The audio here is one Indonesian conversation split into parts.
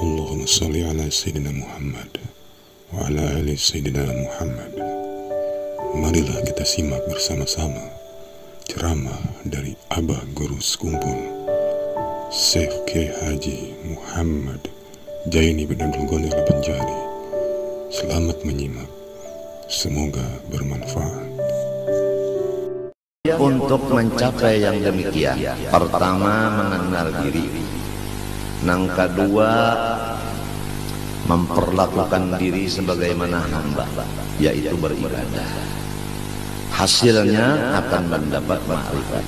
Allahumma salli ala Sayyidina Muhammad wa ala ali Sayyidina Muhammad. Marilah kita simak bersama-sama ceramah dari Abah Guru Sekumpul, Syekh Kiai Haji Muhammad Jaini bin Abdul Ghani Al-Banjari. Selamat menyimak, semoga bermanfaat. Untuk mencapai yang demikian, pertama mengenal diri, yang kedua memperlakukan diri sebagaimana hamba, yaitu beribadah. Hasilnya akan mendapat ma'rifat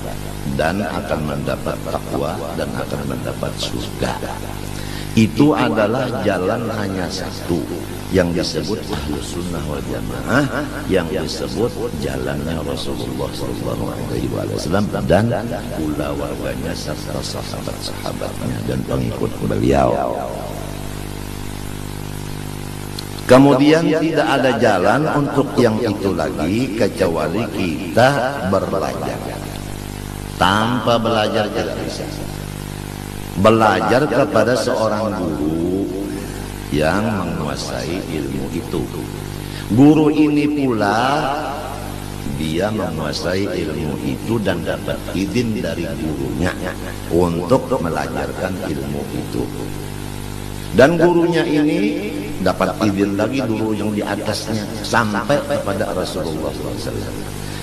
dan akan mendapat takwa dan akan mendapat surga. Itu adalah jalan hanya satu yang disebut Ahlus Sunnah wal Jamaah, yang disebut jalannya Rasulullah SAW dan pula warganya serta sahabat-sahabatnya dan pengikut beliau. Kemudian tidak ada jalan untuk yang itu lagi kecuali kita belajar. Tanpa belajar tidak bisa. Belajar kepada seorang guru yang menguasai ilmu itu. Guru ini pula dia menguasai ilmu itu dan dapat izin dari gurunya untuk mengajarkan ilmu itu. Dan gurunya ini dapat izin lagi guru yang di atasnya sampai kepada Rasulullah SAW.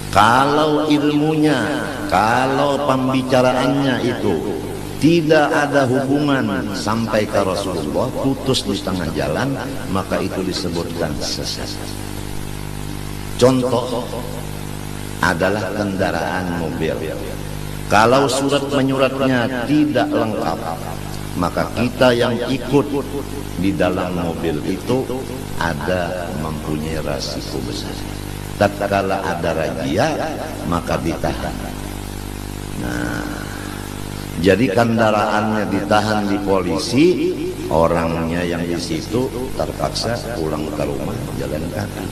Kalau ilmunya, kalau pembicaraannya itu tidak ada hubungan sampai ke Rasulullah, putus di tengah jalan, maka itu disebutkan sesat. Contoh adalah kendaraan mobil. Kalau surat menyuratnya tidak lengkap, maka kita yang ikut di dalam mobil itu ada mempunyai resiko besar. Tatkala ada razia, maka ditahan. Nah, jadi kendaraannya ditahan di polisi, orangnya yang di situ terpaksa pulang ke rumah jalan kaki.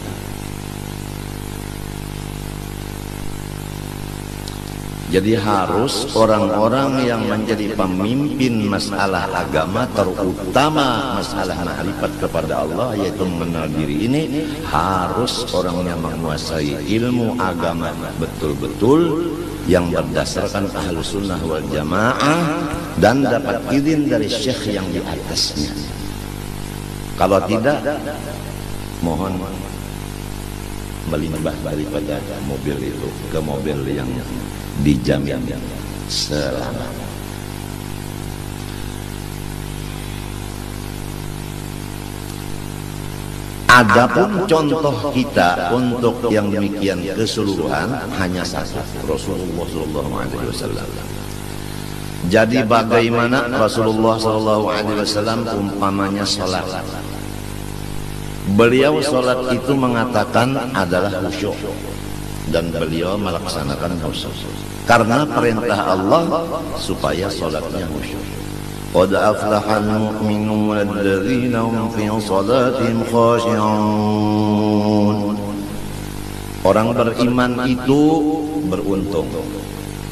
Jadi harus orang-orang yang menjadi pemimpin masalah agama, terutama masalah ma'rifat kepada Allah, yaitu mengenal diri ini, harus orang yang menguasai ilmu agama betul-betul, yang berdasarkan Ahlus Sunnah wal Jamaah dan dapat izin dari syekh yang di atasnya. Kalau tidak, mohon melimpah daripada mobil itu ke mobil yang dijamin selamat. Adapun contoh kita untuk yang demikian keseluruhan hanya satu, Rasulullah SAW. Jadi bagaimana Rasulullah SAW umpamanya salat. Beliau salat itu mengatakan adalah khusyuk dan beliau melaksanakan khusyuk karena perintah Allah supaya salatnya khusyuk. Qad aflahal mu'minun alladzina hum fi salatihim khashi'un. Orang beriman itu beruntung.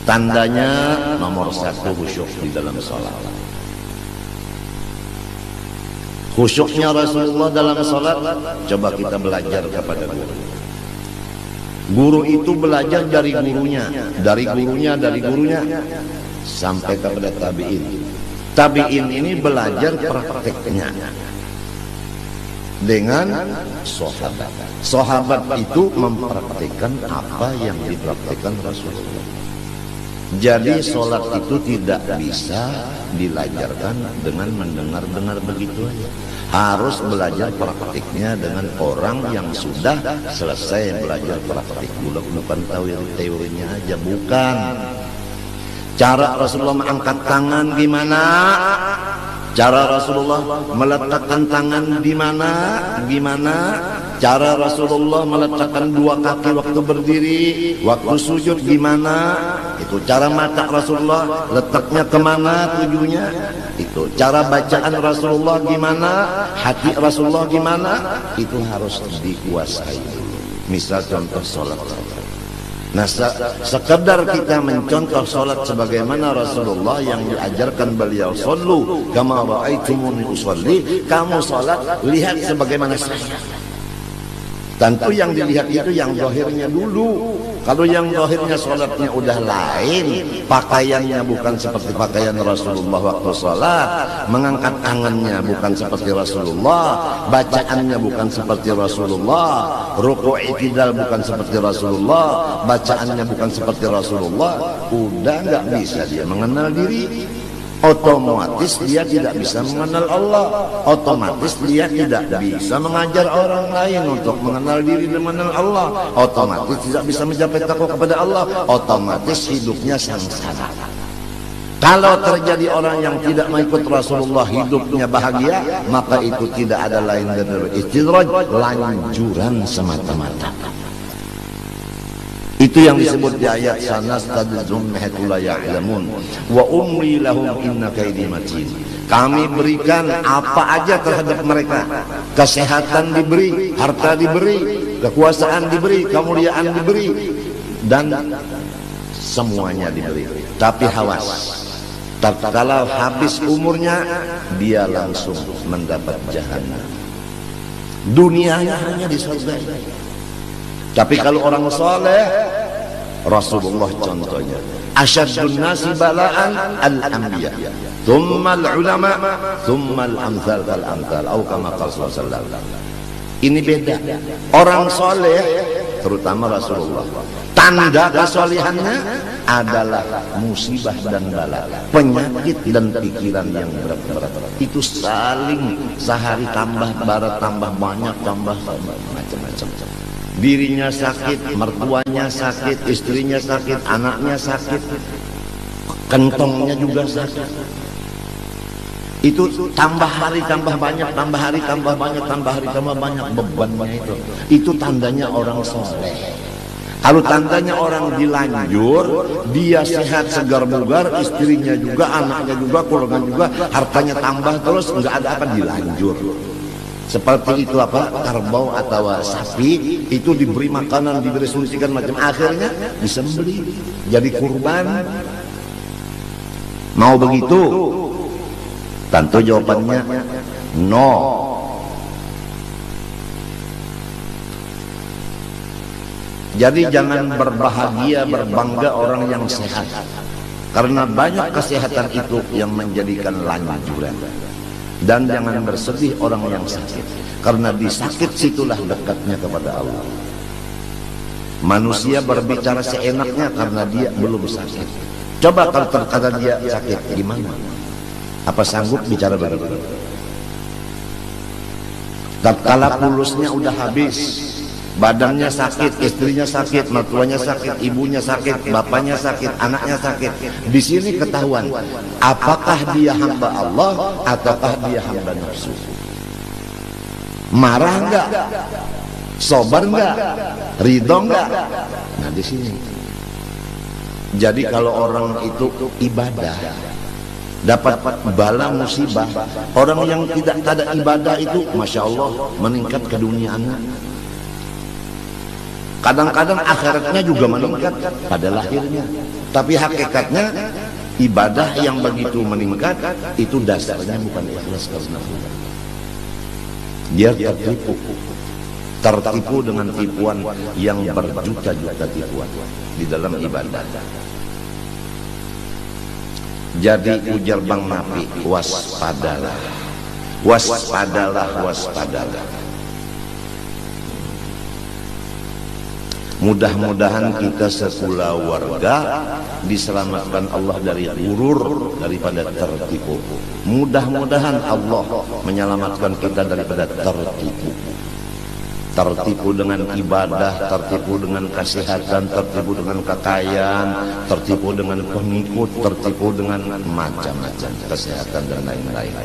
Tandanya nomor satu khusyuk di dalam salat. Khusyuknya Rasulullah dalam salat, coba kita belajar kepada guru. Guru itu belajar dari gurunya, dari gurunya sampai kepada tabi'in. Tabi'in ini belajar prakteknya dengan sahabat. Sahabat itu mempraktikkan apa yang dipraktikkan Rasulullah. Jadi sholat itu tidak bisa dilajarkan dengan mendengar-dengar begitu aja. Harus belajar praktiknya dengan orang yang sudah selesai belajar praktik. Bukan teorinya aja, bukan. Cara Rasulullah mengangkat tangan gimana? Cara Rasulullah meletakkan tangan di mana? Gimana? Cara Rasulullah meletakkan dua kaki waktu berdiri, waktu sujud gimana? Itu cara mata Rasulullah letaknya kemana tujuannya? Itu cara bacaan Rasulullah gimana? Hati Rasulullah gimana? Itu harus dikuasai. Misal contoh sholat. Nah, sekedar kita mencontoh sholat sebagaimana Rasulullah yang diajarkan beliau, sallu kama ra'aitumuni usolli, kamu sholat lihat sebagaimana saya. Tentu yang dilihat itu yang zahirnya dulu. Kalau yang zahirnya sholatnya udah lain, pakaiannya bukan seperti pakaian Rasulullah waktu sholat, mengangkat tangannya bukan seperti Rasulullah, bacaannya bukan seperti Rasulullah, rukuk i'tidal bukan seperti Rasulullah, bacaannya bukan seperti Rasulullah, udah nggak bisa dia mengenal diri. Otomatis dia tidak bisa mengenal Allah. Otomatis dia tidak bisa mengajar orang lain untuk mengenal diri dan mengenal Allah. Otomatis tidak bisa mencapai takwa kepada Allah. Otomatis hidupnya sengsara. Kalau terjadi orang yang tidak mengikut Rasulullah hidupnya bahagia, maka itu tidak ada lain dari istidraj, lanjuran semata-mata. Itu yang disebut di ayat sanastadrijuhum min haitsu la ya'lamun wa umli lahum inna kaidi matin. Kami berikan apa aja terhadap mereka. Kesehatan diberi, harta diberi, kekuasaan diberi, kemuliaan diberi, dan semuanya diberi. Tapi hawas, tatkala habis umurnya dia langsung mendapat jahanam. Dunianya hanya di surga. Tapi kalau orang soleh, Rasulullah contohnya, asyaddun nasi bala'an al-anbiya, thumma al-ulama, thumma al-amthal fal-amthal, atau kama qala sallallahu alaihi wasallam. Ini beda. Orang soleh, terutama Rasulullah, tanda kesolehannya adalah musibah dan bala, penyakit dan pikiran yang berat-berat. Itu saling sehari tambah barat, tambah banyak, tambah macam-macam. Dirinya sakit, mertuanya sakit, istrinya sakit, anaknya sakit, kentongnya juga sakit. Itu tambah hari tambah banyak, tambah hari tambah banyak, tambah hari tambah banyak bebannya itu. Itu tandanya orang soleh. Kalau tandanya orang dilanjur, dia sehat segar bugar, istrinya juga, anaknya juga, keluarga juga, hartanya tambah terus, nggak ada apa, dilanjur. Seperti itu apa, kerbau atau sapi itu diberi makanan, diberi suntikan macam, akhirnya disembelih jadi kurban. Mau begitu? Tentu jawabannya no. Jadi jangan berbahagia, berbangga orang yang sehat, karena banyak kesehatan itu yang menjadikan lanjuran. Dan jangan bersedih orang yang sakit, karena di sakit situlah dekatnya kepada Allah. Manusia berbicara seenaknya karena dia belum sakit. Coba kalau terkadang dia sakit, gimana? Apa sanggup bicara begitu? Tatkala pulusnya udah habis, badannya sakit, istrinya sakit, mertuanya sakit, ibunya sakit, bapaknya sakit, anaknya sakit. Di sini ketahuan apakah dia hamba Allah ataukah dia hamba nafsu. Marah enggak? Sabar enggak? Ridho enggak? Nah, di sini. Jadi kalau orang itu ibadah, dapat bala musibah, orang yang tidak ada ibadah itu, masya Allah, meningkat keduniaannya. Kadang-kadang akhiratnya juga meningkat pada lahirnya. Tapi hakikatnya ibadah yang begitu meningkat itu dasarnya bukan ikhlas karena Allah. Dia tertipu dengan tipuan yang berjuta-juta tipuan di dalam ibadah. Jadi ujar Bang Napi, waspadalah, waspadalah, waspadalah. Mudah-mudahan kita sekula warga diselamatkan Allah dari gurur, daripada tertipu. Mudah-mudahan Allah menyelamatkan kita daripada tertipu. Tertipu dengan ibadah, tertipu dengan kesehatan, tertipu dengan kekayaan, tertipu dengan pengikut, tertipu dengan macam-macam kesehatan dan lain-lain.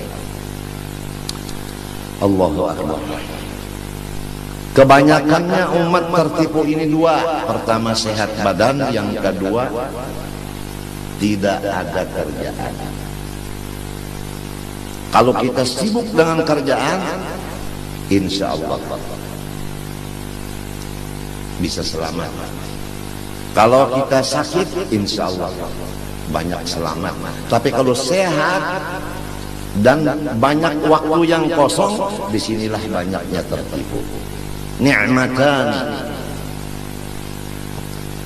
Allahu Akbar. Kebanyakannya umat tertipu ini dua. Pertama sehat badan, yang kedua tidak ada kerjaan. Kalau kita sibuk dengan kerjaan, insya Allah bisa selamat. Kalau kita sakit, insya Allah banyak selamat. Tapi kalau sehat dan banyak waktu yang kosong, disinilah banyaknya tertipu. Ni'matan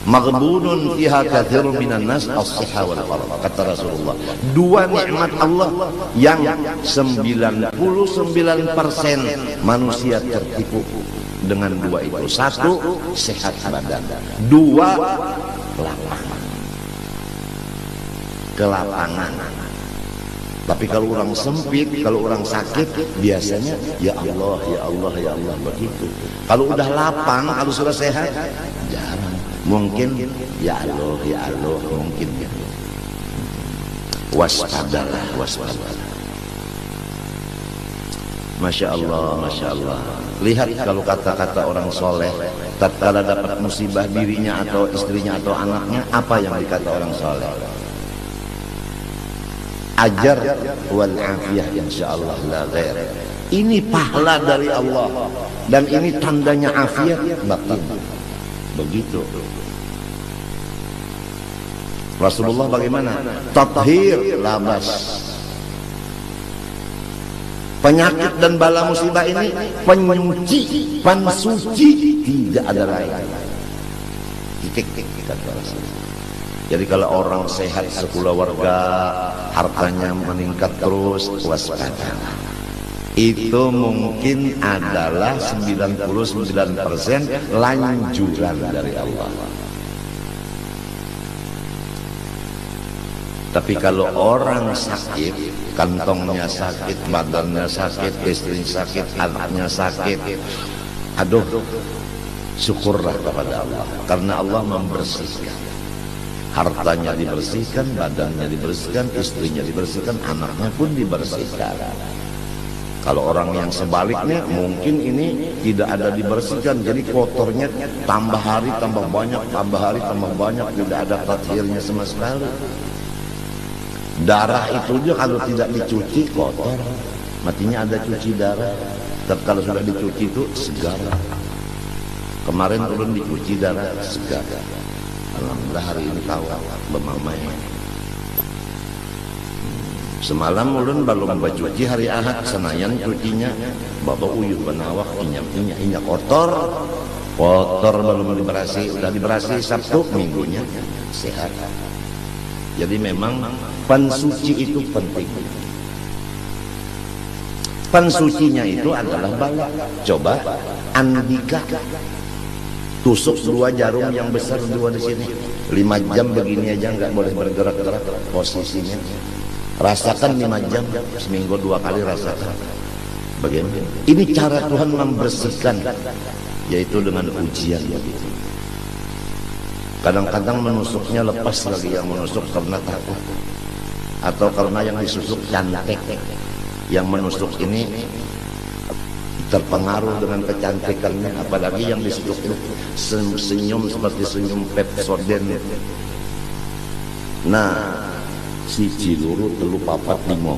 maghbunun fiha katsirun minan nas as-sihha wal faragh, kata Rasulullah. Dua nikmat Allah yang 99% manusia tertipu dengan dua itu. Satu, sehat badan. Dua, lapangan. Kelapangan. Tapi kalau orang sempit, kalau orang sakit, biasanya ya Allah, ya Allah, ya Allah, begitu. Kalau udah lapang, kalau sudah sehat, jarang. Mungkin ya Allah, ya Allah, mungkin ya. Waspadalah, waspadalah. Masya Allah, Masya Allah. Lihat kalau kata-kata orang soleh, tatkala dapat musibah dirinya atau istrinya atau anaknya, apa yang dikata orang soleh? Ajar wal afiyah insyaallah la ghair. Ini pahala dari Allah dan ini tandanya afiat batin. Begitu. Rasulullah bagaimana? Tathhir labas. Penyakit dan bala musibah ini penyuci, pensuci, tidak ada lain. Titik kata Rasulullah. Jadi kalau orang sehat sekeluarga, hartanya meningkat terus, waspada. Itu mungkin adalah 99% lanjuran dari Allah. Tapi kalau orang sakit, kantongnya sakit, badannya sakit, istrinya sakit, anaknya sakit, aduh, syukurlah kepada Allah, karena Allah membersihkan. Hartanya dibersihkan, badannya dibersihkan, istrinya dibersihkan, anaknya pun dibersihkan. Kalau orang yang sebaliknya, mungkin ini tidak ada dibersihkan, jadi kotornya tambah hari tambah banyak, tambah hari tambah banyak, tidak ada tathhirnya sama sekali. Darah itu juga kalau tidak dicuci kotor, matinya ada cuci darah. Tapi kalau sudah dicuci itu segar. Kemarin turun dicuci darah segar. Alhamdulillah hari ini tahu bemamai. Semalam ulun belum bacuci hari Ahad, Senayan cucinya bapak uyuh benawak inya kotor belum diberasi, udah diberasi Sabtu minggunya sehat. Jadi memang pensuci itu penting. Pensucinya itu adalah bala. Coba Andika tusuk 2 jarum yang besar, 2 di sini, 5 jam begini aja nggak boleh bergerak-gerak posisinya. Rasakan 5 jam, seminggu 2 kali rasakan. Bagaimana? Ini cara Tuhan membersihkan, yaitu dengan ujian begitu. Kadang-kadang menusuknya lepas lagi yang menusuk karena takut, atau karena yang disusuk cantik. Yang menusuk ini terpengaruh dengan kecantikannya, apalagi yang disusuk itu senyum seperti senyum Pepsodent. Nah, si ciluru telu papat 5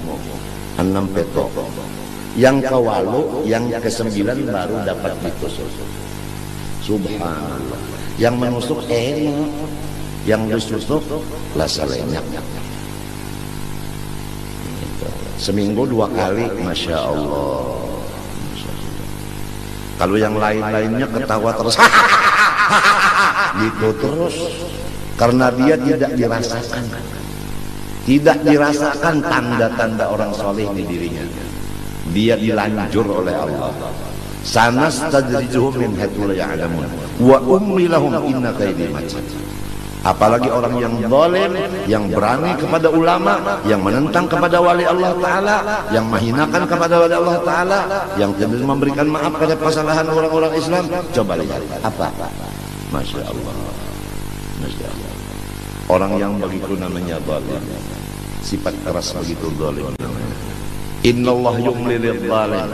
6 peto. Yang kewalu, yang ke-9 baru dapat ditusuk. Subhanallah. Yang menusuk enak, yang disusuk lasa lenyap. Seminggu 2 kali, Masya Allah. Kalau yang lain-lainnya ketawa terus, gitu terus, karena dia tidak dirasakan. Tidak dirasakan tanda-tanda orang soleh di dirinya. Dia dilanjur oleh Allah. Sanastadrijuhum min haitsu la ya'lamun wa umli lahum inna kaidi matin. Apalagi orang yang zalim, yang berani kepada ulama, yang menentang kepada wali Allah Ta'ala, yang menghinakan kepada wali Allah Ta'ala, yang tidak memberikan maaf pada kesalahan orang-orang Islam. Coba lihat apa? Masya Allah, Masya Allah. Orang yang begitu namanya zalim, sifat keras begitu zalim namanya. Innallah yumli lidh-dhalim.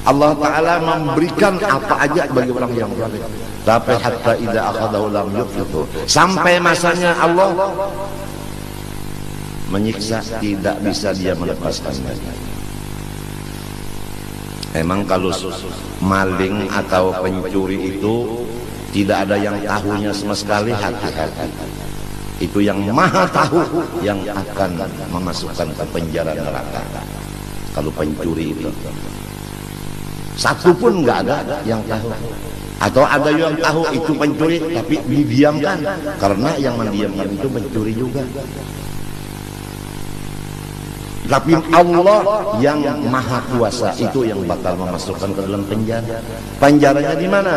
Allah Ta'ala memberikan apa aja bagi orang yang zalim, tapi hatta idza akhadahu lam yuflitu, sampai masanya Allah menyiksa, tidak bisa dia melepaskannya. Emang kalau maling atau pencuri itu Tidak ada yang tahunya sama sekali, hati-hati. Itu yang maha tahu yang akan memasukkan ke penjara neraka. Kalau pencuri itu satu pun nggak ada yang tahu. Atau ada yang tahu itu pencuri tapi didiamkan, karena yang mendiamkan itu pencuri juga. Tapi Allah yang maha kuasa itu yang bakal memasukkan ke dalam penjara. Penjaranya di mana?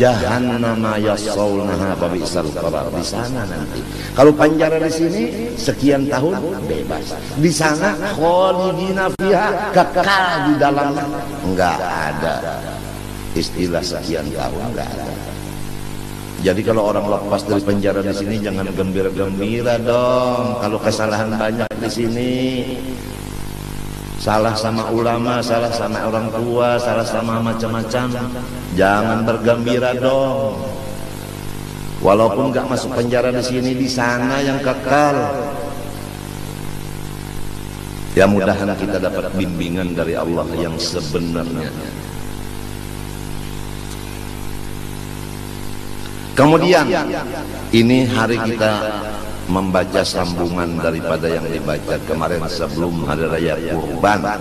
Jahannama yaslaunaha fabi'sal qarar. Di sana nanti. Kalau penjara di sini sekian tahun bebas. Di sana khalidina fiha, kekal di dalamnya. Enggak ada istilah sekian tahun, enggak ada. Jadi kalau orang lepas dari penjara di sini jangan gembira-gembira dong. Kalau kesalahan banyak di sini, salah sama ulama, salah sama orang tua, salah sama macam-macam, jangan bergembira dong. Walaupun nggak masuk penjara di sini, di sana yang kekal. Ya mudahan kita dapat bimbingan dari Allah yang sebenarnya. Kemudian ini hari kita membaca sambungan daripada yang dibaca kemarin sebelum hari raya Kurban,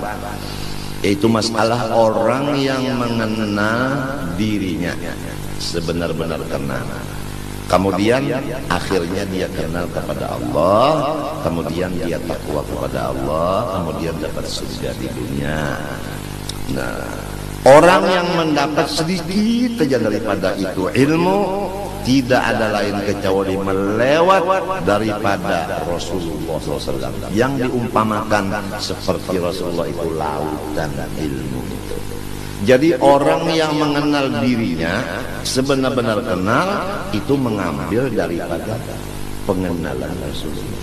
yaitu masalah orang yang mengenal dirinya sebenar-benar kenal. Kemudian akhirnya dia kenal kepada Allah, kemudian dia takwa kepada Allah, kemudian dapat surga di dunia. Nah, orang yang mendapat sedikit saja daripada itu ilmu, tidak ada lain kecuali melewat daripada Rasulullah SAW yang diumpamakan seperti Rasulullah itu lautan ilmu itu. Jadi orang yang mengenal dirinya sebenar-benar kenal itu mengambil daripada pengenalan Rasulullah.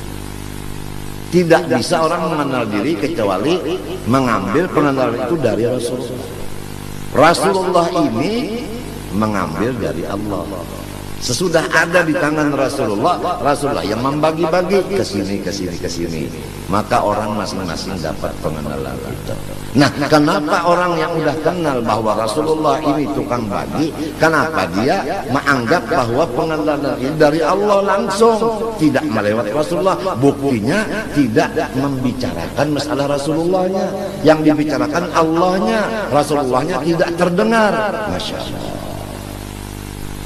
Tidak bisa orang mengenal diri kecuali mengambil pengenalan itu dari Rasulullah. Rasulullah ini mengambil dari Allah. Sesudah ada di tangan Rasulullah, Rasulullah yang membagi-bagi ke sini, ke sini, ke sini. Maka orang masing-masing dapat pengenalan itu. Nah, kenapa orang yang udah kenal bahwa Rasulullah ini tukang bagi, kenapa dia menganggap bahwa pengenalan ini dari Allah langsung, tidak melewat Rasulullah? Buktinya tidak membicarakan masalah Rasulullahnya, yang dibicarakan Allahnya, Rasulullahnya tidak terdengar. Masya Allah.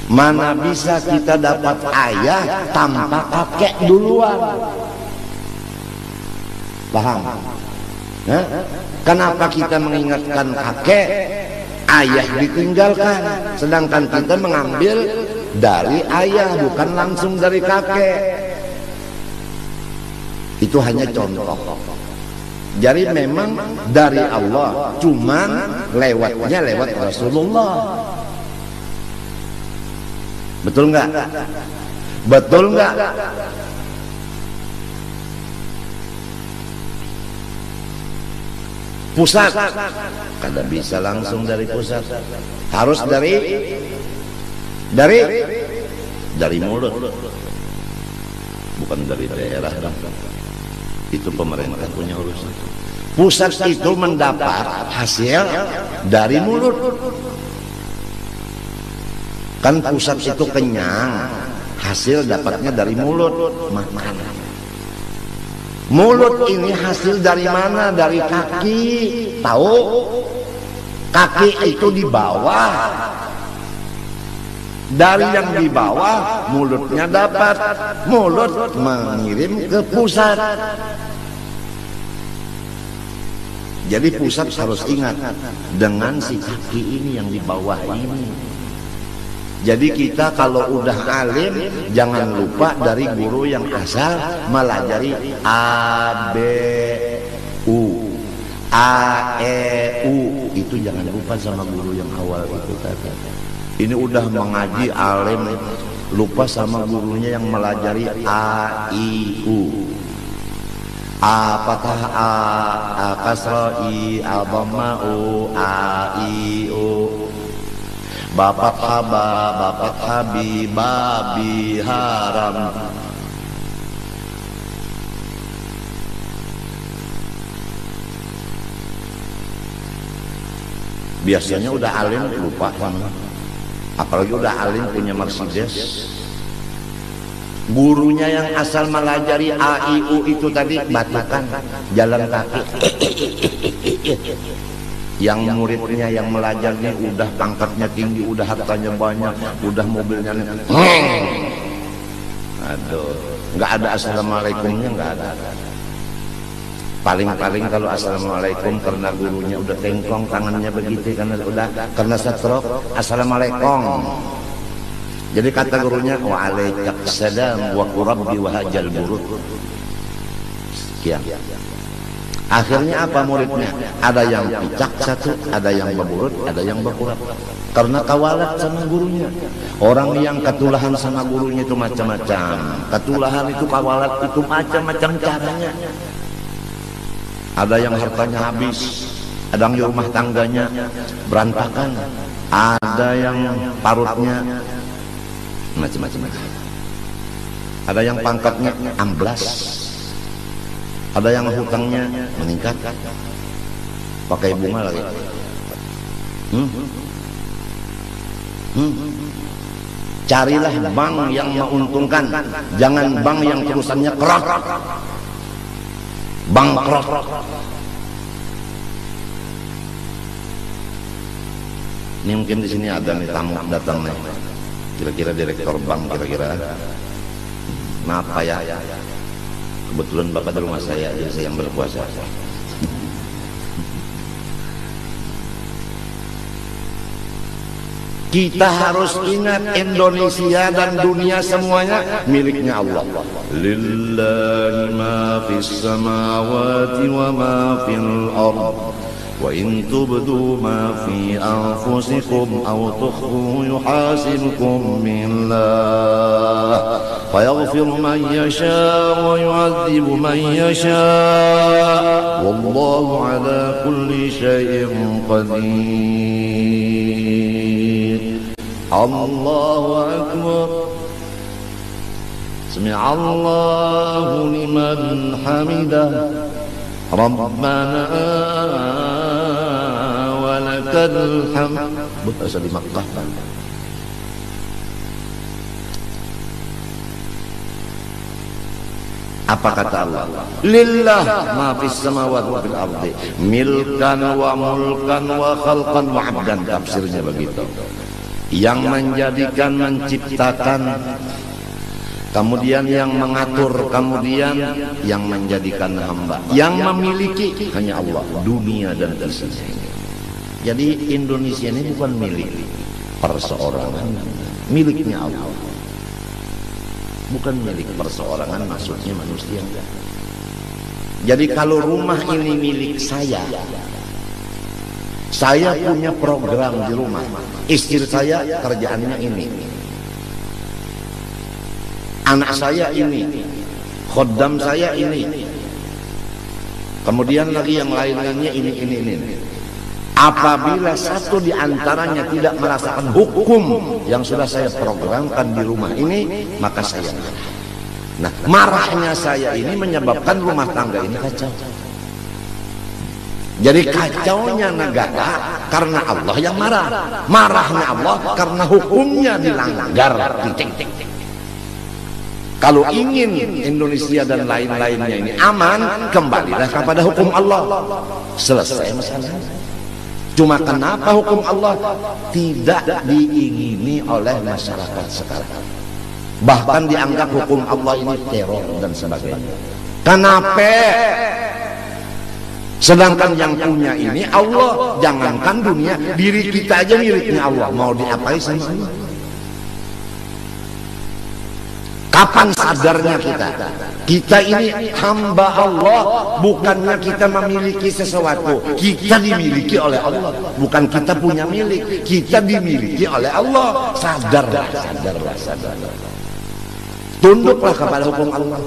Mana bisa kita dapat ayah tanpa kakek duluan? Paham? Nah, kenapa kita mengingatkan kakek, ayah ditinggalkan, sedangkan kita mengambil dari ayah bukan langsung dari kakek? Itu hanya contoh. Jadi memang dari Allah, cuman lewatnya lewat Rasulullah. Betul nggak? Betul nggak? Pusat kada bisa langsung dari pusat, harus dari mulut, bukan dari daerah. Itu pemerintah punya urusan. Pusat itu mendapat hasil dari mulut. Kan pusat itu kenyang, hasil dapatnya dari mulut, makan. Mulut ini hasil dari mana? Dari kaki. Tahu? Kaki itu di bawah. Dari yang di bawah, mulutnya dapat. Mulut mengirim ke pusat. Jadi pusat harus ingat dengan si kaki ini yang di bawah ini. Jadi kita kalau udah alim jangan lupa dari guru yang asal melajari A, B, U, A, E, U. Itu jangan lupa sama guru yang awal itu tadi. Ini udah mengaji alim lupa sama gurunya yang melajari A, I, U. A patah A kasra I, A dhamma U, A, I, U. Bapak haba, bapak habi, babi haram. Biasanya udah alim lupa sama. Apalagi udah alim punya Mercedes. Gurunya yang asal melajari A, I, U itu tadi batukan, jalan kaki. Yang muridnya yang melajarnya udah pangkatnya tinggi, udah hartanya banyak, udah mobilnya. Aduh, nggak ada assalamualaikumnya, nggak ada. Paling-paling kalau assalamualaikum karena gurunya udah tengkong tangannya begitu, karena stroke, assalamualaikum. Jadi kata gurunya, waalaikumsalam wa rabbi wa hajal burud. Sekian. Akhirnya apa muridnya? Ada yang picak satu, ada yang berburut, ada yang berkurap. Karena kawalat sama gurunya. Orang yang ketulahan sama gurunya itu macam-macam. Ketulahan itu, kawalat itu macam-macam caranya. Ada yang hartanya habis, ada yang rumah tangganya berantakan, ada yang parutnya macam-macam. Ada yang pangkatnya amblas, ada yang hutangnya meningkat, pakai bunga lagi. Carilah bank yang menguntungkan, jangan bank yang terusannya kerak, bangkrut. Ini mungkin di sini ada nih tamu datang nih. Kira-kira direktur bank, kira-kira. Maaf Pak ya, kebetulan Bapak di rumah saya, jadi saya yang berpuasa. Kita harus ingat Indonesia dan dunia semuanya miliknya Allah. Lillahi ma fis samawati wa ma fil ard. Wa in tubdu ma fi anfusikum aw tukhfu yuhasibkum billah. Fayaghfiru man yasha wa yu'adzibu man yasha. Wallahu ala kulli syai'in qadir. Allahu akbar. Sami'allahu liman hamidah. Rabbana wa lakal hamd. Berasa di Makkah. Apa kata Allah? Lillah ma fis samawati wa fil ardi milkan wa mulkan wa khalqan wa abdan. Tafsirnya begitu. Yang menjadikan, menciptakan, kemudian yang mengatur, kemudian yang menjadikan hamba. Yang memiliki hanya Allah, dunia dan isinya. Jadi Indonesia ini bukan milik perseorangan, miliknya Allah. Bukan milik perseorangan, maksudnya manusia. Jadi kalau rumah ini milik saya punya program di rumah. Istri saya kerjaannya ini, anak saya ini, khodam saya ini, kemudian lagi yang lain-lainnya ini. Apabila satu di antaranya tidak merasakan hukum yang sudah saya programkan di rumah ini, maka saya marah. Nah, marahnya saya ini menyebabkan rumah tangga ini kacau. Jadi kacaunya negara karena Allah yang marah, marahnya Allah karena hukumnya dilanggar. Kalau ingin Indonesia dan lain-lainnya ini aman, kembalilah kepada hukum Allah. Selesai masalah. Cuma kenapa hukum Allah tidak diingini oleh masyarakat sekarang? Bahkan dianggap hukum Allah ini teror dan sebagainya. Kenapa? Sedangkan yang punya ini Allah. Jangankan dunia, diri kita aja miliknya Allah. Mau diapain sama Allah? Kapan sadarnya kita? Kita ini hamba Allah. Bukannya kita memiliki sesuatu, kita dimiliki oleh Allah. Bukan kita punya milik, kita dimiliki oleh Allah. Sadarlah. Tunduklah kepada hukum Allah.